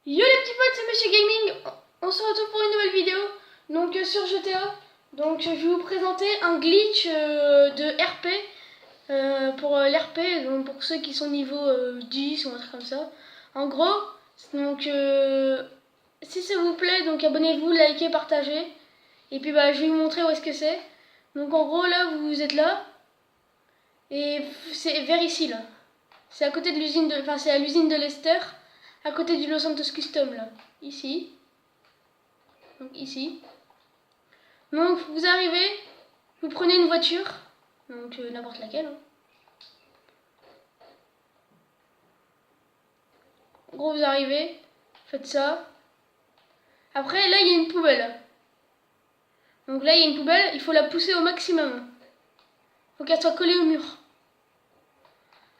Yo les petits potes, c'est Monsieur Gaming. On se retrouve pour une nouvelle vidéo donc sur GTA. Donc je vais vous présenter un glitch de RP pour l'RP, donc pour ceux qui sont niveau 10 ou un truc comme ça. En gros, donc si ça vous plaît, donc abonnez-vous, likez, partagez. Et puis bah je vais vous montrer où est-ce que c'est. Donc en gros là vous êtes là et c'est vers ici là. C'est à côté de l'usine de, enfin c'est à l'usine de Leicester, à côté du Los Santos Custom là, ici. Donc ici. Donc vous arrivez, vous prenez une voiture, donc n'importe laquelle. Hein. En gros vous arrivez, faites ça. Après là il y a une poubelle. Donc là il y a une poubelle, il faut la pousser au maximum. Il faut qu'elle soit collée au mur.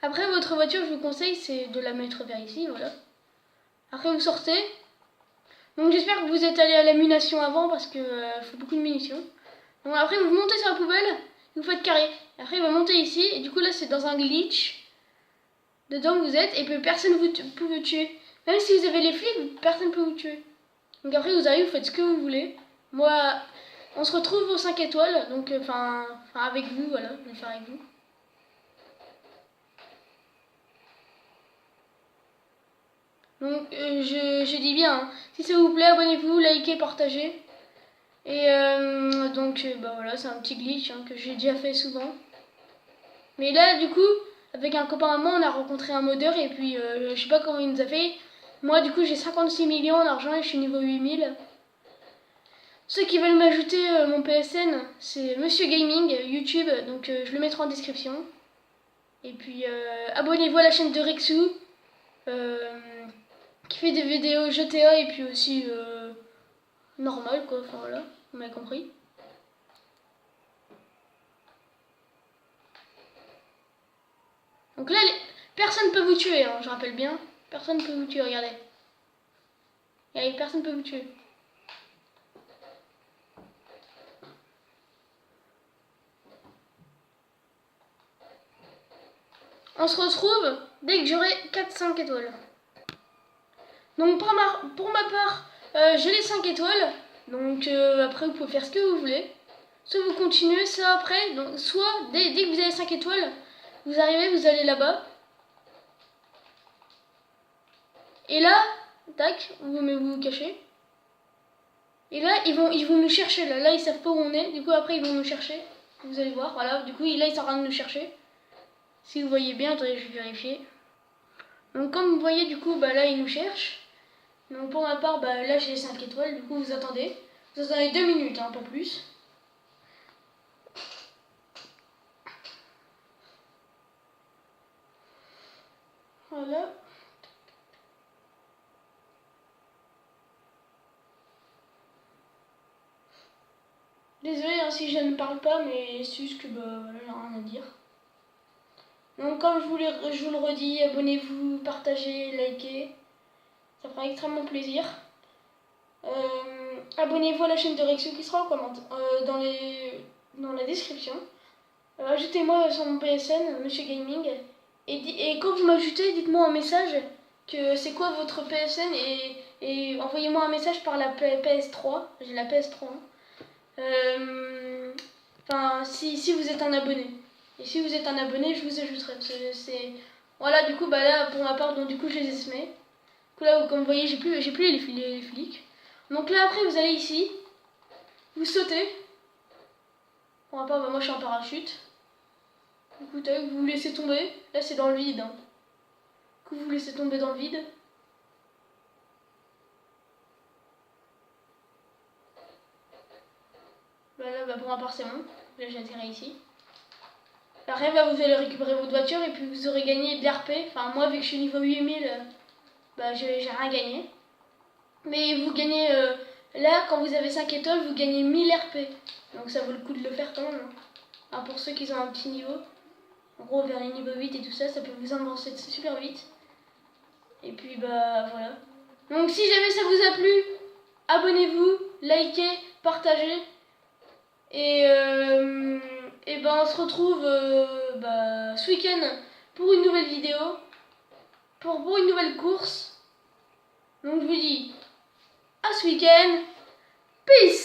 Après votre voiture, je vous conseille, c'est de la mettre vers ici, voilà. Après vous sortez. Donc j'espère que vous êtes allé à la munition avant parce que faut beaucoup de munitions. Donc après vous montez sur la poubelle, vous faites carré. Après il va monter ici et du coup là c'est dans un glitch. Dedans vous êtes et puis personne ne peut vous tuer. Même si vous avez les flics, personne ne peut vous tuer. Donc après vous arrivez, vous faites ce que vous voulez. Moi, on se retrouve aux 5 étoiles, donc enfin avec vous, voilà, je vais le faire avec vous. Donc je dis bien, hein, si ça vous plaît, abonnez-vous, likez, partagez. Et donc bah voilà, c'est un petit glitch hein, que j'ai déjà fait souvent. Mais là du coup, avec un copain à moi, on a rencontré un modeur et puis je sais pas comment il nous a fait. Moi du coup j'ai 56 millions en argent et je suis niveau 8000. Ceux qui veulent m'ajouter mon PSN, c'est Monsieur Gaming, YouTube, donc je le mettrai en description. Et puis abonnez-vous à la chaîne de Rexou, qui fait des vidéos GTA et puis aussi normal quoi, enfin voilà, vous m'avez compris. Donc là, personne ne peut vous tuer, hein, je rappelle bien. Personne ne peut vous tuer, regardez. Regardez, personne ne peut vous tuer. On se retrouve dès que j'aurai 4-5 étoiles. Donc pour ma part, j'ai les 5 étoiles. Donc après, vous pouvez faire ce que vous voulez. Soit vous continuez, soit après. Donc soit dès que vous avez 5 étoiles, vous arrivez, vous allez là-bas. Et là, tac, vous vous cachez. Et là, ils vont nous chercher. Là, ils savent pas où on est. Du coup, après, ils vont nous chercher. Vous allez voir, voilà. Du coup, là, ils sont en train de nous chercher. Si vous voyez bien, attendez, je vais vérifier. Donc, comme vous voyez, du coup, bah là, ils nous cherchent. Donc, pour ma part, bah là, j'ai 5 étoiles. Du coup, vous attendez. Vous attendez 2 minutes, hein, pas plus. Voilà. Désolé hein, si je ne parle pas, mais c'est juste que bah, voilà, j'ai rien à dire. Donc comme je vous le redis, abonnez-vous, partagez, likez. Ça fera extrêmement plaisir. Abonnez-vous à la chaîne de Rexou qui sera en dans la description. Ajoutez-moi sur mon PSN, Monsieur Gaming. Et quand vous m'ajoutez, dites-moi un message que c'est quoi votre PSN et envoyez-moi un message par la PS3. J'ai la PS3. Enfin, si vous êtes un abonné. Et si vous êtes un abonné, je vous ajouterai. Voilà, du coup, bah là, pour ma part, donc du coup, je les ai semés. Du coup, là, comme vous voyez, j'ai plus les flics. Donc là, après, vous allez ici. Vous sautez. Pour ma part, bah, moi, je suis en parachute. Du coup, vous vous laissez tomber. Là, c'est dans le vide. Hein. Du coup, vous vous laissez tomber dans le vide. Voilà, bah, pour ma part, c'est bon. Là, j'ai atterri ici. Après, bah, vous allez récupérer votre voiture et puis vous aurez gagné de l'RP. Enfin, moi, vu que je suis niveau 8000, bah, j'ai rien gagné. Mais vous gagnez, là, quand vous avez 5 étoiles, vous gagnez 1000 RP. Donc ça vaut le coup de le faire quand même. Hein. Alors, pour ceux qui ont un petit niveau, en gros, vers les niveaux 8 et tout ça, ça peut vous avancer super vite. Et puis, bah, voilà. Donc, si jamais ça vous a plu, abonnez-vous, likez, partagez. Et ben on se retrouve bah, ce week-end pour une nouvelle vidéo, pour une nouvelle course. Donc je vous dis à ce week-end. Peace!